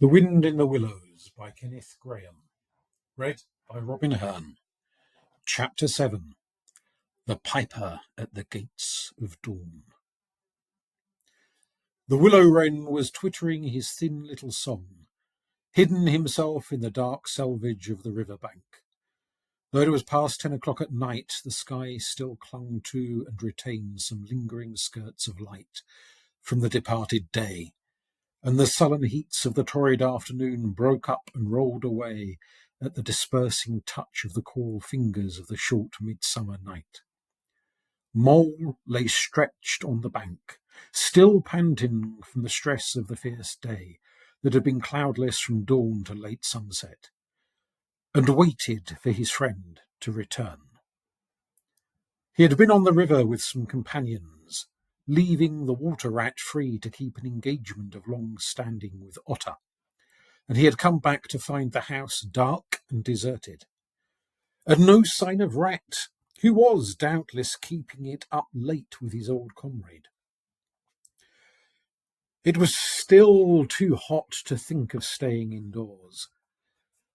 The Wind in the Willows by Kenneth Grahame. Read by Robin Hearn. Chapter 7. The Piper at the Gates of Dawn. The willow wren was twittering his thin little song, hidden himself in the dark selvage of the river bank. Though it was past 10 o'clock at night, the sky still clung to and retained some lingering skirts of light from the departed day, and the sullen heats of the torrid afternoon broke up and rolled away at the dispersing touch of the cool fingers of the short midsummer night. Mole lay stretched on the bank, still panting from the stress of the fierce day that had been cloudless from dawn to late sunset, and waited for his friend to return. He had been on the river with some companions, leaving the water rat free to keep an engagement of long standing with Otter, and he had come back to find the house dark and deserted, and no sign of Rat, who was doubtless keeping it up late with his old comrade. It was still too hot to think of staying indoors,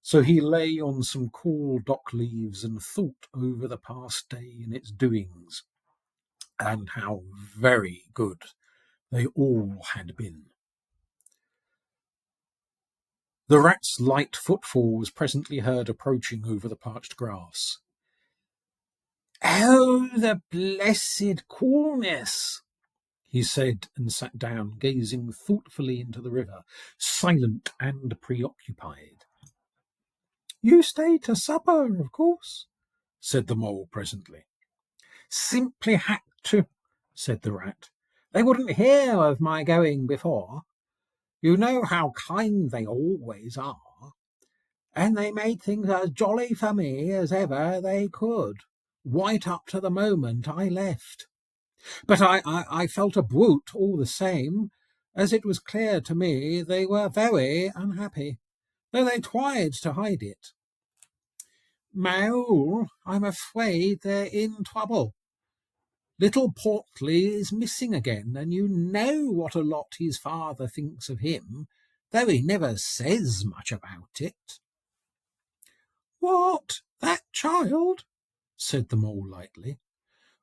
so he lay on some cool dock leaves and thought over the past day and its doings, and how very good they all had been. The rat's light footfall was presently heard approaching over the parched grass. "Oh, the blessed coolness!" he said, and sat down, gazing thoughtfully into the river, silent and preoccupied. "You stayed to supper, of course," said the mole presently. "Simply had to," said the rat. "They wouldn't hear of my going before. You know how kind they always are, and they made things as jolly for me as ever they could, right up to the moment I left. But I felt a brute all the same, as it was clear to me they were very unhappy, though they tried to hide it. Mole, I'm afraid they're in trouble. Little Portly is missing again, and you know what a lot his father thinks of him, though he never says much about it." "What, that child?" said the mole lightly.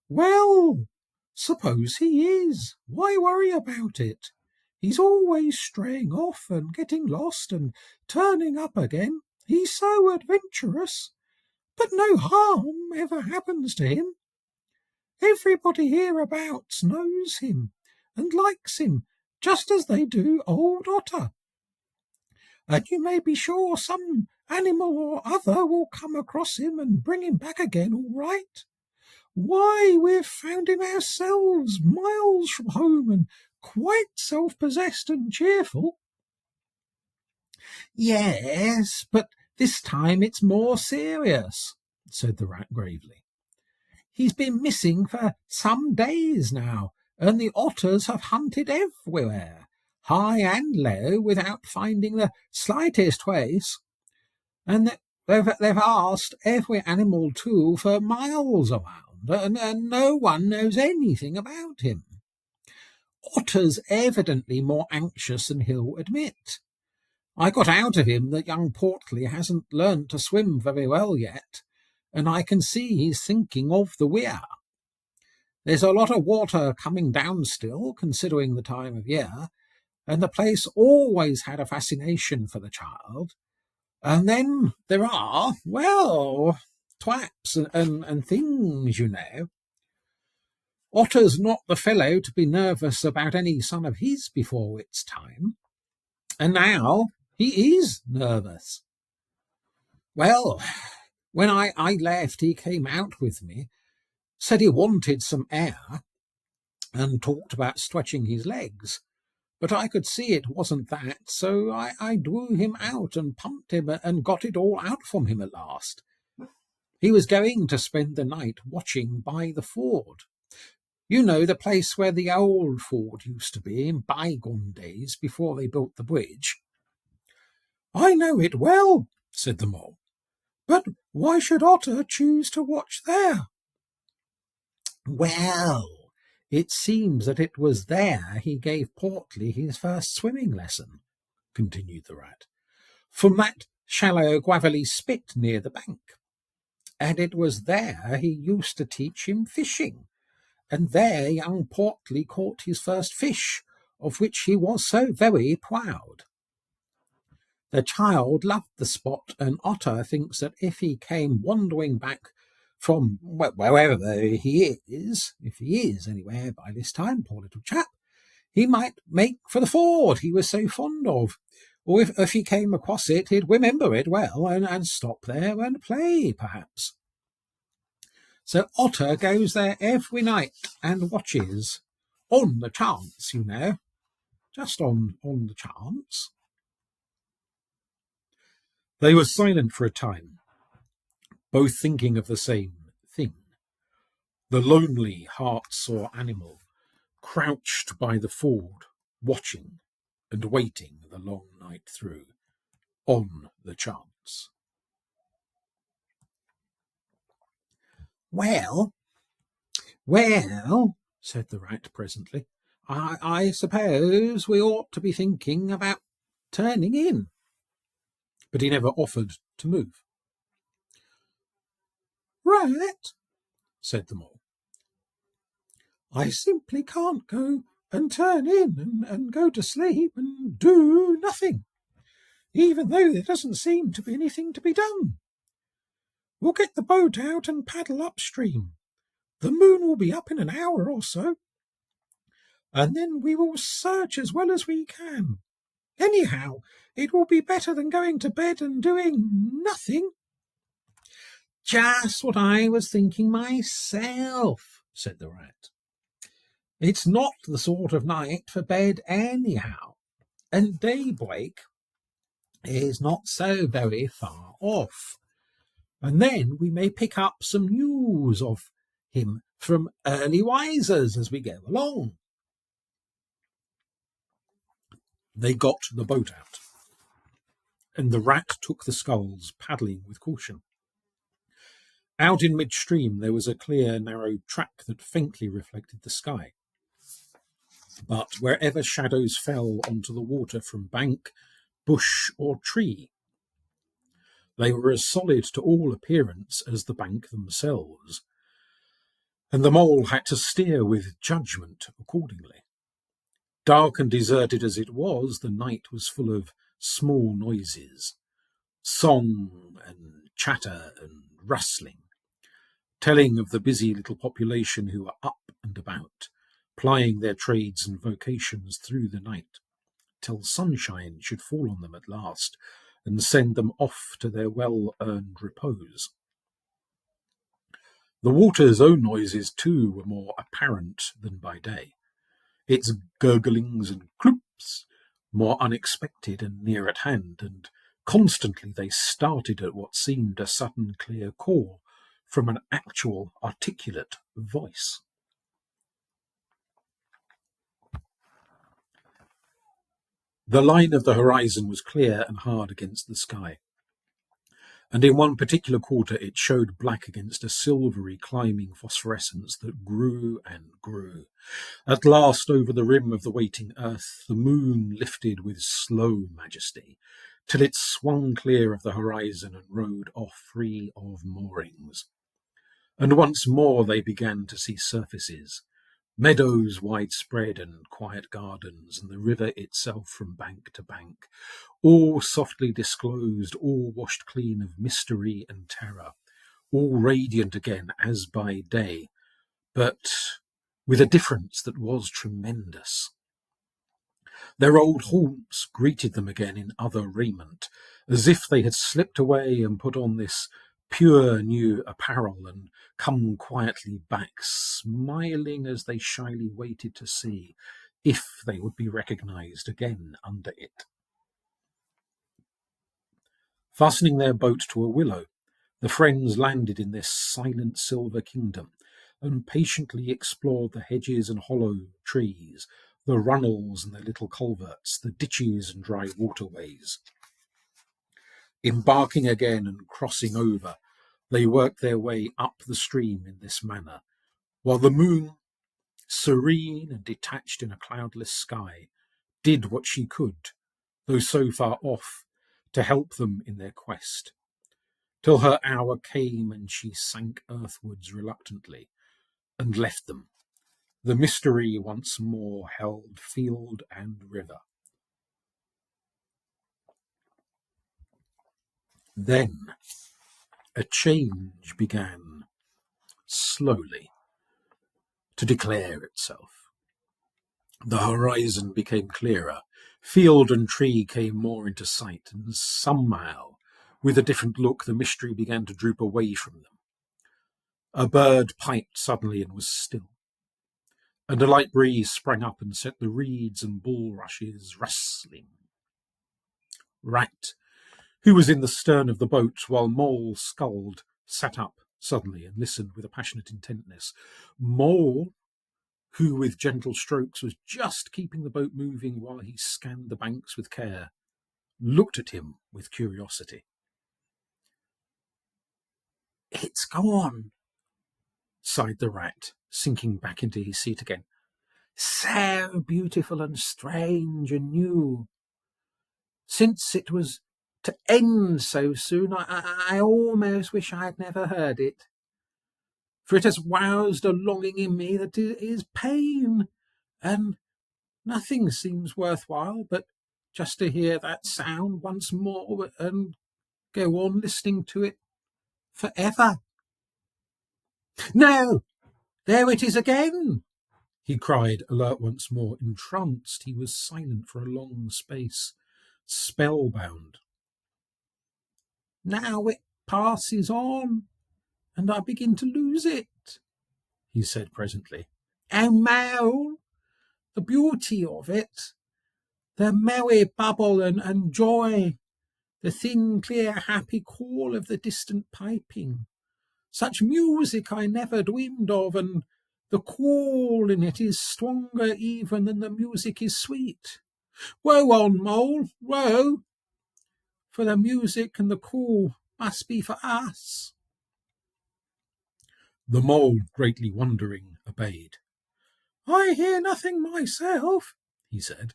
"Well, suppose he is. Why worry about it? He's always straying off and getting lost and turning up again. He's so adventurous. But no harm ever happens to him. Everybody hereabouts knows him and likes him, just as they do old Otter. And you may be sure some animal or other will come across him and bring him back again all right. Why, we've found him ourselves, miles from home, and quite self-possessed and cheerful." "Yes, but this time it's more serious," said the rat gravely. "He's been missing for some days now, and the otters have hunted everywhere, high and low, without finding the slightest trace. And they've asked every animal, too, for miles around, and no one knows anything about him. Otter's evidently more anxious than he'll admit. I got out of him that young Portly hasn't learned to swim very well yet, and I can see he's thinking of the weir. There's a lot of water coming down still, considering the time of year, and the place always had a fascination for the child. And then there are, well, traps and things, you know. Otter's not the fellow to be nervous about any son of his before it's time, and now he is nervous. Well, when I left, he came out with me, said he wanted some air, and talked about stretching his legs. But I could see it wasn't that, so I drew him out and pumped him and got it all out from him at last. He was going to spend the night watching by the ford. You know, the place where the old ford used to be in bygone days before they built the bridge." "I know it well," said the mole. "But why should Otter choose to watch there?" "Well, it seems that it was there he gave Portly his first swimming lesson. continued the rat, from that shallow gravelly spit near the bank. And it was there he used to teach him fishing, and there young Portly caught his first fish, of which he was so very proud. The child loved the spot, and Otter thinks that if he came wandering back from wherever he is, if he is anywhere by this time, poor little chap, he might make for the ford he was so fond of, or if he came across it, he'd remember it well and stop there and play, perhaps. So Otter goes there every night and watches, on the chance, you know, just on the chance. They were silent for a time, both thinking of the same thing. The lonely, heart-sore animal, crouched by the ford, watching and waiting the long night through, on the chance. Well, said the rat presently, I suppose we ought to be thinking about turning in. But he never offered to move. Rat, said the mole, I simply can't go and turn in and go to sleep and do nothing, even though there doesn't seem to be anything to be done. We'll get the boat out and paddle upstream. The moon will be up in an hour or so, and then we will search as well as we can. Anyhow, it will be better than going to bed and doing nothing. Just what I was thinking myself, said the rat. It's not the sort of night for bed anyhow, and daybreak is not so very far off. And then we may pick up some news of him from early risers as we go along. They got the boat out, and the rat took the sculls, paddling with caution. Out in midstream there was a clear, narrow track that faintly reflected the sky. But wherever shadows fell onto the water from bank, bush, or tree, they were as solid to all appearance as the bank themselves, and the mole had to steer with judgment accordingly. Dark and deserted as it was, the night was full of small noises, song and chatter and rustling, telling of the busy little population who were up and about, plying their trades and vocations through the night, till sunshine should fall on them at last and send them off to their well-earned repose. The water's own noises, too, were more apparent than by day, its gurglings and cloops more unexpected and near at hand, and constantly they started at what seemed a sudden clear call from an actual articulate voice. The line of the horizon was clear and hard against the sky, and in one particular quarter it showed black against a silvery climbing phosphorescence that grew and grew. At last, over the rim of the waiting earth, the moon lifted with slow majesty, till it swung clear of the horizon and rode off free of moorings. And once more they began to see surfaces, meadows widespread and quiet gardens, and the river itself from bank to bank, all softly disclosed, all washed clean of mystery and terror, all radiant again as by day, but with a difference that was tremendous. Their old haunts greeted them again in other raiment, as if they had slipped away and put on this pure new apparel and come quietly back, smiling as they shyly waited to see if they would be recognized again under it. Fastening their boat to a willow, the friends landed in this silent silver kingdom and patiently explored the hedges and hollow trees, the runnels and the little culverts, the ditches and dry waterways. Embarking again and crossing over, they worked their way up the stream in this manner, while the moon, serene and detached in a cloudless sky, did what she could though so far off, to help them in their quest, till her hour came and she sank earthwards reluctantly and left them. The mystery once more held field and river. Then a change began, slowly, to declare itself. The horizon became clearer, field and tree came more into sight, and somehow, with a different look, the mystery began to droop away from them. A bird piped suddenly and was still, and a light breeze sprang up and set the reeds and bulrushes rustling. Rat, who was in the stern of the boat while Mole sculled, sat up suddenly and listened with a passionate intentness. Mole, who with gentle strokes was just keeping the boat moving while he scanned the banks with care, looked at him with curiosity. "It's gone," sighed the rat, sinking back into his seat again. "So beautiful and strange and new. Since it was to end so soon, I almost wish I had never heard it. For it has roused a longing in me that is pain, and nothing seems worthwhile but just to hear that sound once more and go on listening to it forever. No, there it is again!" he cried, alert once more. Entranced, he was silent for a long space, spellbound. "Now it passes on, and I begin to lose it," he said presently. "Oh, Mole, the beauty of it, the merry bubble and joy, the thin, clear, happy call of the distant piping. Such music I never dreamed of, and the call in it is stronger even than the music is sweet. Row on, Mole, row, for the music and the call must be for us." The Mole, greatly wondering, obeyed. "I hear nothing myself," he said,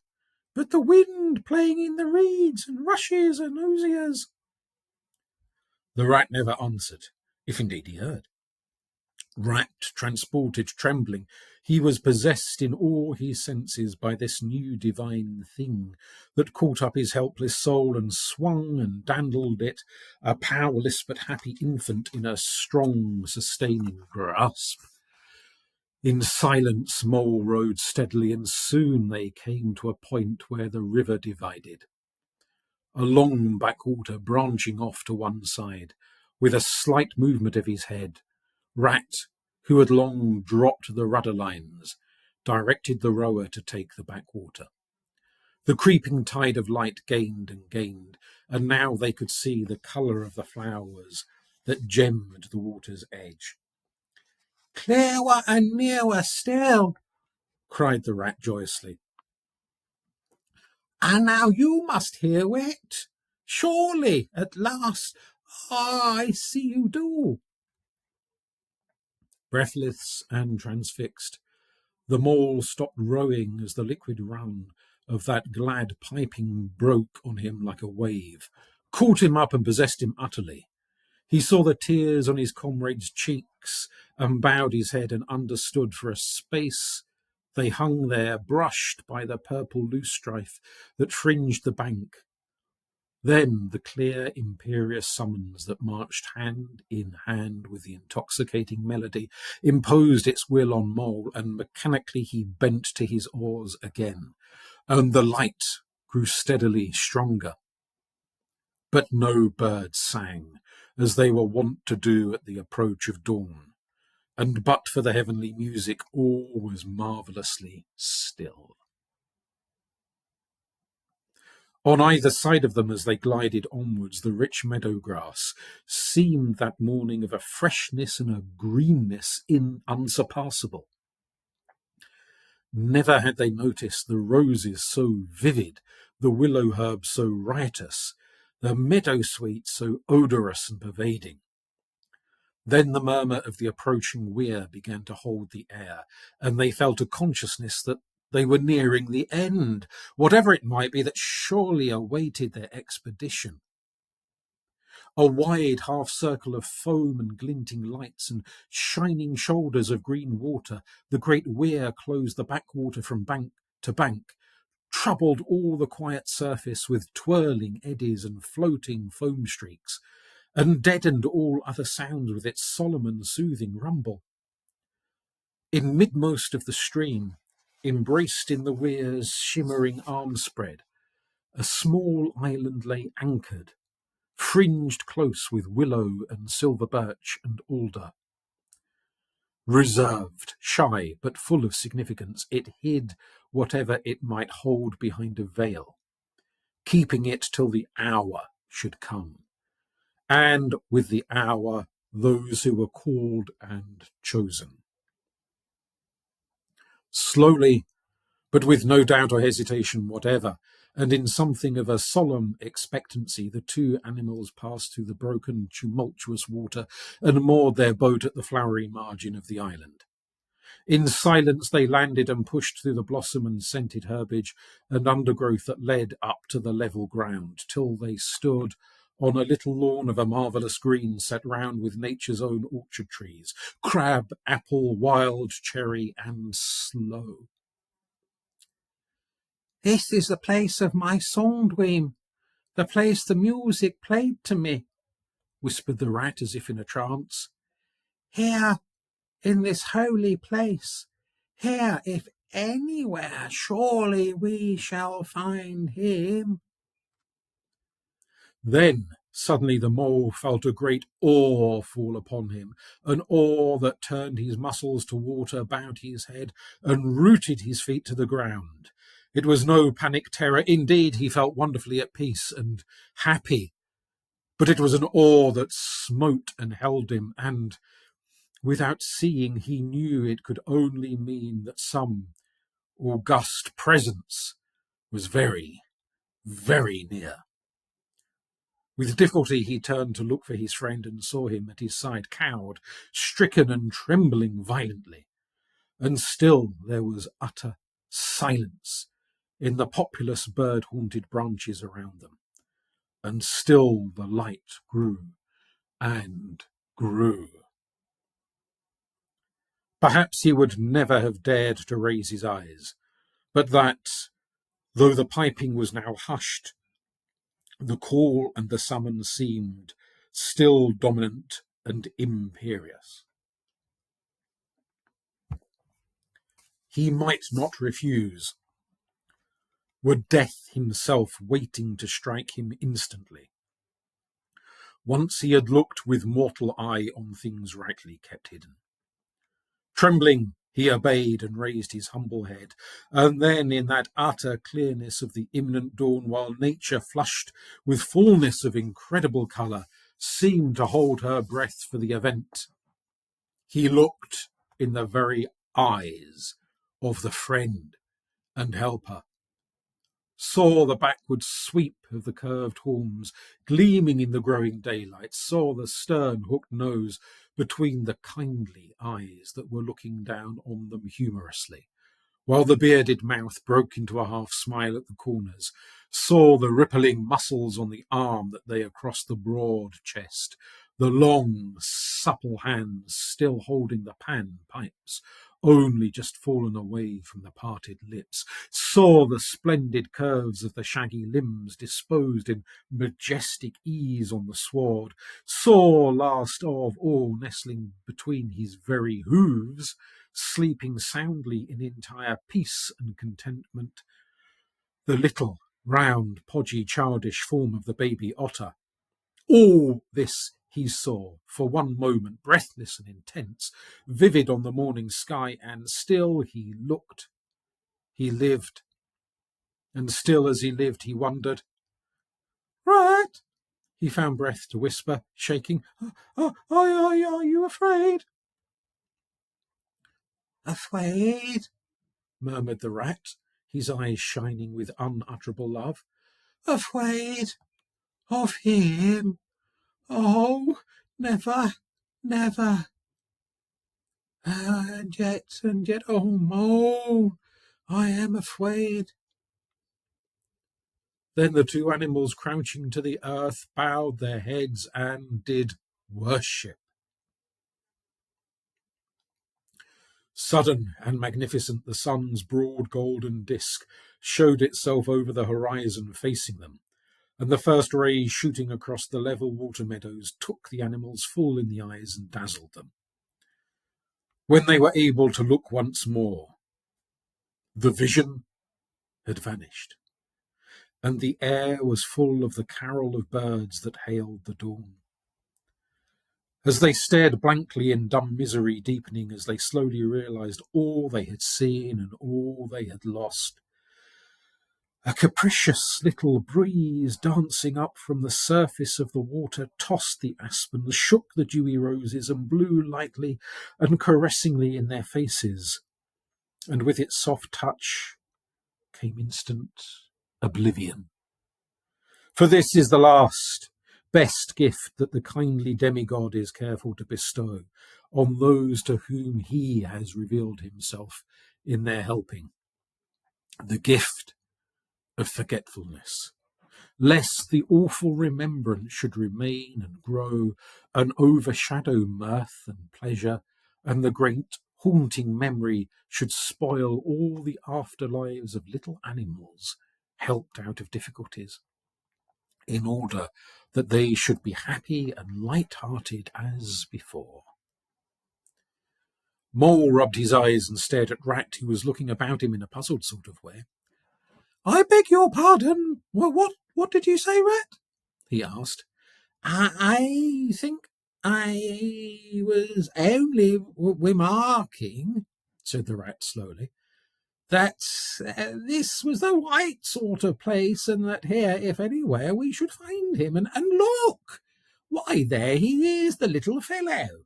"but the wind playing in the reeds and rushes and osiers." The rat never answered, if indeed he heard. Rapt, transported, trembling, he was possessed in all his senses by this new divine thing that caught up his helpless soul and swung and dandled it, a powerless but happy infant in a strong, sustaining grasp. In silence, Mole rode steadily, and soon they came to a point where the river divided. A long backwater branching off to one side, with a slight movement of his head, Rat, who had long dropped the rudder lines, directed the rower to take the backwater. The creeping tide of light gained and gained, and now they could see the colour of the flowers that gemmed the water's edge. "Clearer and nearer still," cried the rat joyously. "And now you must hear it. Surely, at last, I see you do." Breathless and transfixed, the Mole stopped rowing as the liquid run of that glad piping broke on him like a wave, caught him up and possessed him utterly. He saw the tears on his comrade's cheeks and bowed his head and understood. For a space they hung there, brushed by the purple loosestrife that fringed the bank. Then the clear, imperious summons that marched hand in hand with the intoxicating melody imposed its will on Mole, and mechanically he bent to his oars again, and the light grew steadily stronger. But no birds sang, as they were wont to do at the approach of dawn, and but for the heavenly music all was marvellously still. On either side of them as they glided onwards, the rich meadow grass seemed that morning of a freshness and a greenness unsurpassable. Never had they noticed the roses so vivid, the willow herb so riotous, the meadow sweet so odorous and pervading. Then the murmur of the approaching weir began to hold the air, and they felt a consciousness that They were nearing the end, whatever it might be that surely awaited their expedition. A wide half-circle of foam and glinting lights and shining shoulders of green water, the great weir closed the backwater from bank to bank, troubled all the quiet surface with twirling eddies and floating foam streaks, and deadened all other sounds with its solemn and soothing rumble. In midmost of the stream, embraced in the weir's shimmering arm spread, a small island lay anchored, fringed close with willow and silver birch and alder. Reserved, shy, but full of significance, it hid whatever it might hold behind a veil, keeping it till the hour should come, and with the hour those who were called and chosen. Slowly, but with no doubt or hesitation whatever, and in something of a solemn expectancy, the two animals passed through the broken, tumultuous water and moored their boat at the flowery margin of the island. In silence they landed and pushed through the blossom and scented herbage and undergrowth that led up to the level ground, till they stood on a little lawn of a marvellous green set round with nature's own orchard trees, crab, apple, wild cherry, and sloe. "This is the place of my song dream, the place the music played to me," whispered the rat as if in a trance. "Here, in this holy place, here, if anywhere, surely we shall find him." Then suddenly the mole felt a great awe fall upon him, an awe that turned his muscles to water about his head and rooted his feet to the ground. It was no panic terror. Indeed, he felt wonderfully at peace and happy. But it was an awe that smote and held him, and without seeing, he knew it could only mean that some august presence was very, very near. With difficulty he turned to look for his friend and saw him at his side, cowed, stricken and trembling violently. And still there was utter silence in the populous bird-haunted branches around them. And still the light grew and grew. Perhaps he would never have dared to raise his eyes, but that, though the piping was now hushed, the call and the summons seemed still dominant and imperious. He might not refuse. Were death himself waiting to strike him instantly? Once he had looked with mortal eye on things rightly kept hidden. Trembling, he obeyed and raised his humble head, and then in that utter clearness of the imminent dawn, while nature, flushed with fullness of incredible colour, seemed to hold her breath for the event, he looked in the very eyes of the friend and helper, saw the backward sweep of the curved horns gleaming in the growing daylight, saw the stern hooked nose between the kindly eyes that were looking down on them humorously, while the bearded mouth broke into a half-smile at the corners, saw the rippling muscles on the arm that lay across the broad chest, the long, supple hands still holding the pan pipes, only just fallen away from the parted lips, saw the splendid curves of the shaggy limbs disposed in majestic ease on the sward, saw, last of all, nestling between his very hooves, sleeping soundly in entire peace and contentment, the little, round, podgy, childish form of the baby otter. All this he saw, for one moment, breathless and intense, vivid on the morning sky, and still he looked. He lived. And still as he lived, he wondered. "Rat," he found breath to whisper, shaking, Are you afraid?" "Afraid?" murmured the rat, his eyes shining with unutterable love. "Afraid of him? Oh, never, never. And yet, oh, Mole, I am afraid. Then the two animals, crouching to the earth, bowed their heads and did worship. Sudden and magnificent, the sun's broad golden disk showed itself over the horizon facing them, and the first rays shooting across the level water meadows took the animals full in the eyes and dazzled them. When they were able to look once more, the vision had vanished, and the air was full of the carol of birds that hailed the dawn. As they stared blankly in dumb misery deepening as they slowly realized all they had seen and all they had lost, a capricious little breeze dancing up from the surface of the water tossed the aspens, shook the dewy roses, and blew lightly and caressingly in their faces, and with its soft touch came instant oblivion. For this is the last, best gift that the kindly demigod is careful to bestow on those to whom he has revealed himself in their helping. The gift of forgetfulness, lest the awful remembrance should remain and grow and overshadow mirth and pleasure, and the great haunting memory should spoil all the afterlives of little animals helped out of difficulties, in order that they should be happy and light-hearted as before. Mole rubbed his eyes and stared at Rat, who was looking about him in a puzzled sort of way. "I beg your pardon. What did you say, Rat?" he asked. I think I was only remarking," said the Rat slowly, "that this was the right sort of place, and that here, if anywhere, we should find him. And look! Why, there he is, the little fellow!"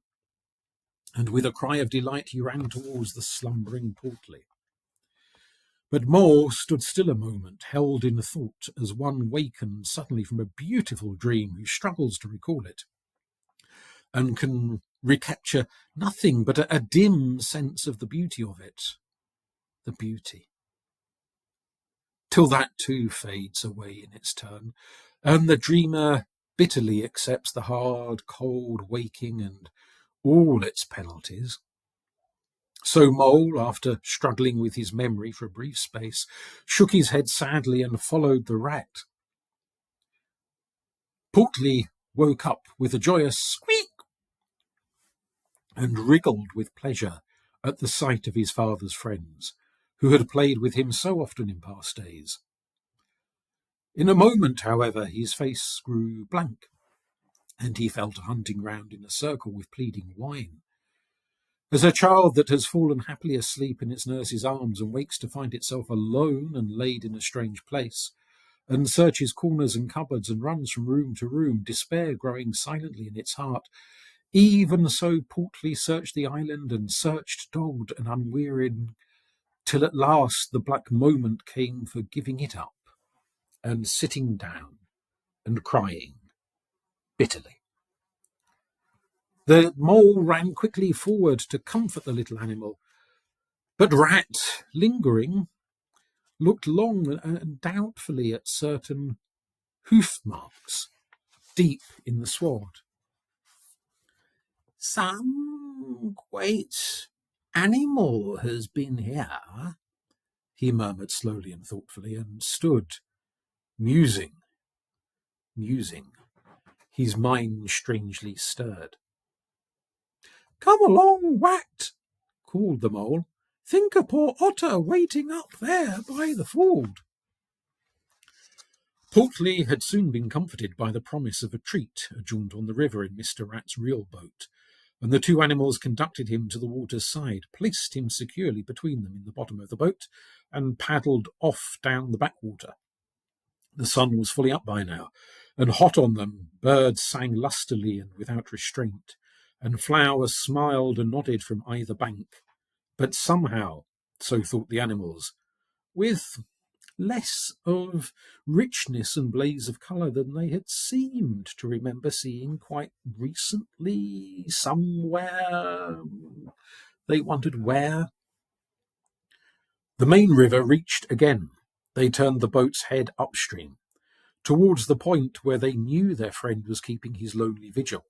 And with a cry of delight he ran towards the slumbering Portly. But Mole stood still a moment, held in thought, as one wakened suddenly from a beautiful dream who struggles to recall it, and can recapture nothing but a dim sense of the beauty of it. The beauty. Till that too fades away in its turn, and the dreamer bitterly accepts the hard, cold waking and all its penalties. So Mole, after struggling with his memory for a brief space, shook his head sadly and followed the Rat. Portly woke up with a joyous squeak and wriggled with pleasure at the sight of his father's friends, who had played with him so often in past days. In a moment, however, his face grew blank, and he fell to hunting round in a circle with pleading whine. As a child that has fallen happily asleep in its nurse's arms and wakes to find itself alone and laid in a strange place, and searches corners and cupboards and runs from room to room, despair growing silently in its heart, even so Portly searched the island and searched, dogged and unwearied, till at last the black moment came for giving it up and sitting down and crying bitterly. The Mole ran quickly forward to comfort the little animal, but Rat, lingering, looked long and doubtfully at certain hoof marks deep in the sward. "Some great animal has been here," he murmured slowly and thoughtfully, and stood musing, his mind strangely stirred. "Come along, Rat," called the Mole. "Think of poor Otter waiting up there by the ford." Portly had soon been comforted by the promise of a treat, a jaunt on the river in Mr. Rat's real boat, and the two animals conducted him to the water's side, placed him securely between them in the bottom of the boat, and paddled off down the backwater. The sun was fully up by now, and hot on them, birds sang lustily and without restraint, and flowers smiled and nodded from either bank, but somehow, so thought the animals, with less of richness and blaze of colour than they had seemed to remember seeing quite recently somewhere. They wondered where. The main river reached again. They turned the boat's head upstream, towards the point where they knew their friend was keeping his lonely vigil.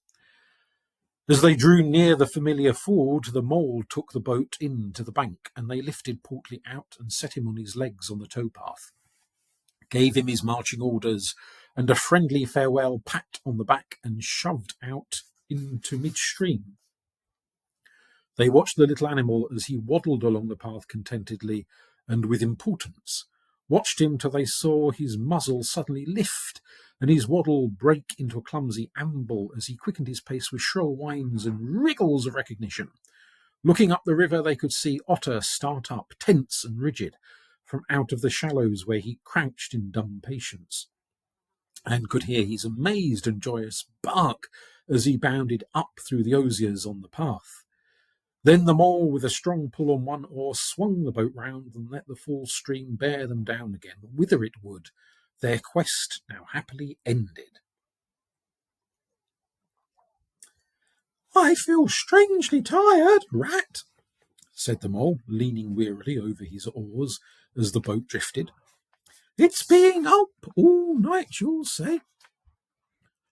As they drew near the familiar ford, the mole took the boat in to the bank, and they lifted Portly out and set him on his legs on the towpath, gave him his marching orders and a friendly farewell pat on the back, and shoved out into midstream. They watched the little animal as he waddled along the path contentedly and with importance, watched him till they saw his muzzle suddenly lift and his waddle break into a clumsy amble as he quickened his pace with shrill whines and wriggles of recognition. Looking up the river, they could see Otter start up, tense and rigid, from out of the shallows where he crouched in dumb patience, and could hear his amazed and joyous bark as he bounded up through the osiers on the path. Then the mole, with a strong pull on one oar, swung the boat round and let the full stream bear them down again, whither it would, their quest now happily ended. "I feel strangely tired, Rat," said the mole, leaning wearily over his oars as the boat drifted. "It's being up all night, you'll say."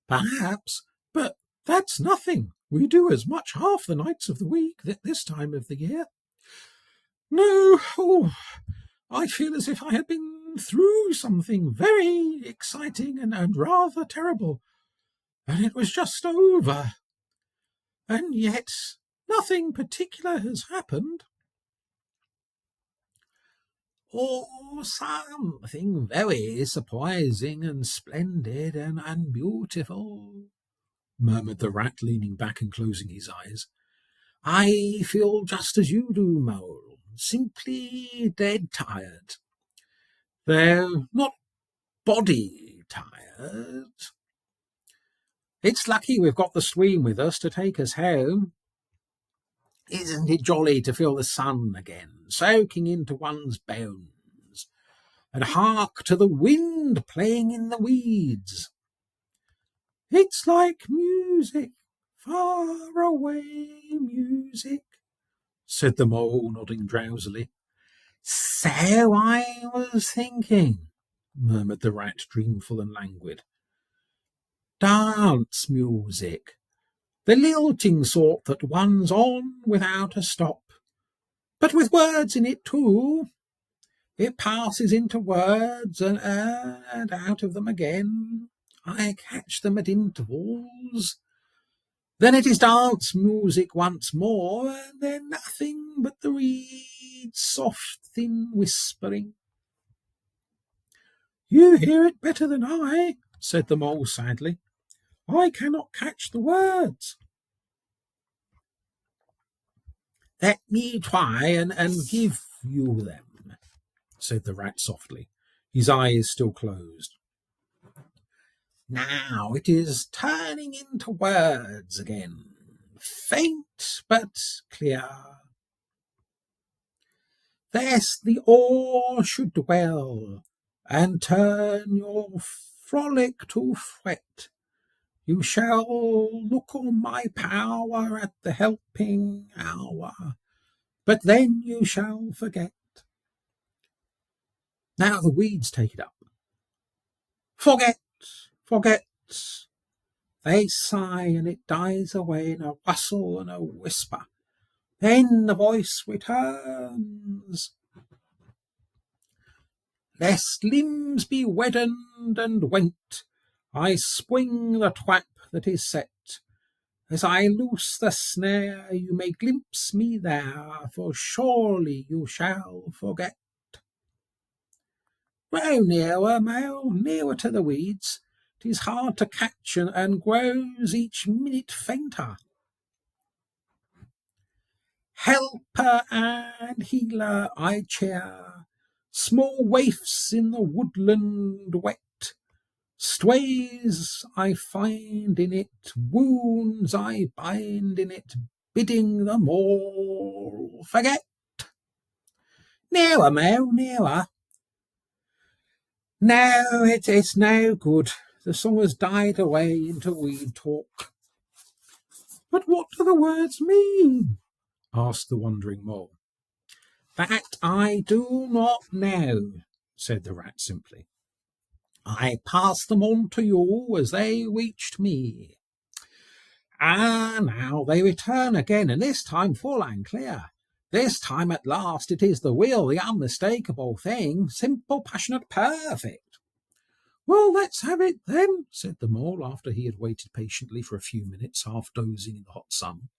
"Perhaps, but that's nothing. We do as much half the nights of the week at this time of the year." "No, I feel as if I had been through something very exciting and rather terrible, and it was just over. And yet nothing particular has happened." "Or something very surprising and splendid and beautiful," murmured the rat, leaning back and closing his eyes. "I feel just as you do, Mole, simply dead tired. Though not body tired. It's lucky we've got the stream with us to take us home. Isn't it jolly to feel the sun again, soaking into one's bones, and hark to the wind playing in the weeds? It's like music, far away music," said the mole, nodding drowsily. "So I was thinking," murmured the rat, dreamful and languid. "Dance music, the lilting sort that one's on without a stop, but with words in it too. It passes into words and out of them again. I catch them at intervals. Then it is dance music once more, and then nothing but the reeds' soft, thin whispering." "You hear it better than I," said the mole sadly. "I cannot catch the words." "Let me try and give you them," said the rat softly, his eyes still closed. "Now it is turning into words again, faint but clear. Thus the oar should dwell, and turn your frolic to fret. You shall look on my power at the helping hour, but then you shall forget." Now the weeds take it up. "Forget, forget." They sigh, and it dies away in a rustle and a whisper. Then the voice returns. "Lest limbs be weddened and went, I spring the trap that is set. As I loose the snare, you may glimpse me there, for surely you shall forget." "Grow nearer, Mole, nearer to the weeds. 'Tis hard to catch and grows each minute fainter." "Helper and healer I cheer, small waifs in the woodland wet. Strays I find in it, wounds I bind in it, bidding them all forget." "Nearer, Mole, nearer." "No, it's no good. The song has died away into weed talk." "But what do the words mean?" asked the wondering mole. "That I do not know," said the rat simply. "I passed them on to you as they reached me. Now they return again, and this time full and clear. This time at last it is the real, the unmistakable thing, simple, passionate, perfect." "Well, let's have it then," said the mole, after he had waited patiently for a few minutes, half dozing in the hot sun.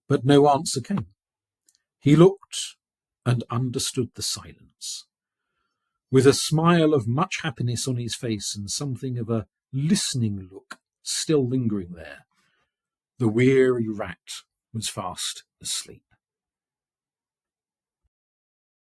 But no answer came. He looked and understood the silence. With a smile of much happiness on his face and something of a listening look still lingering there, the weary rat was fast asleep.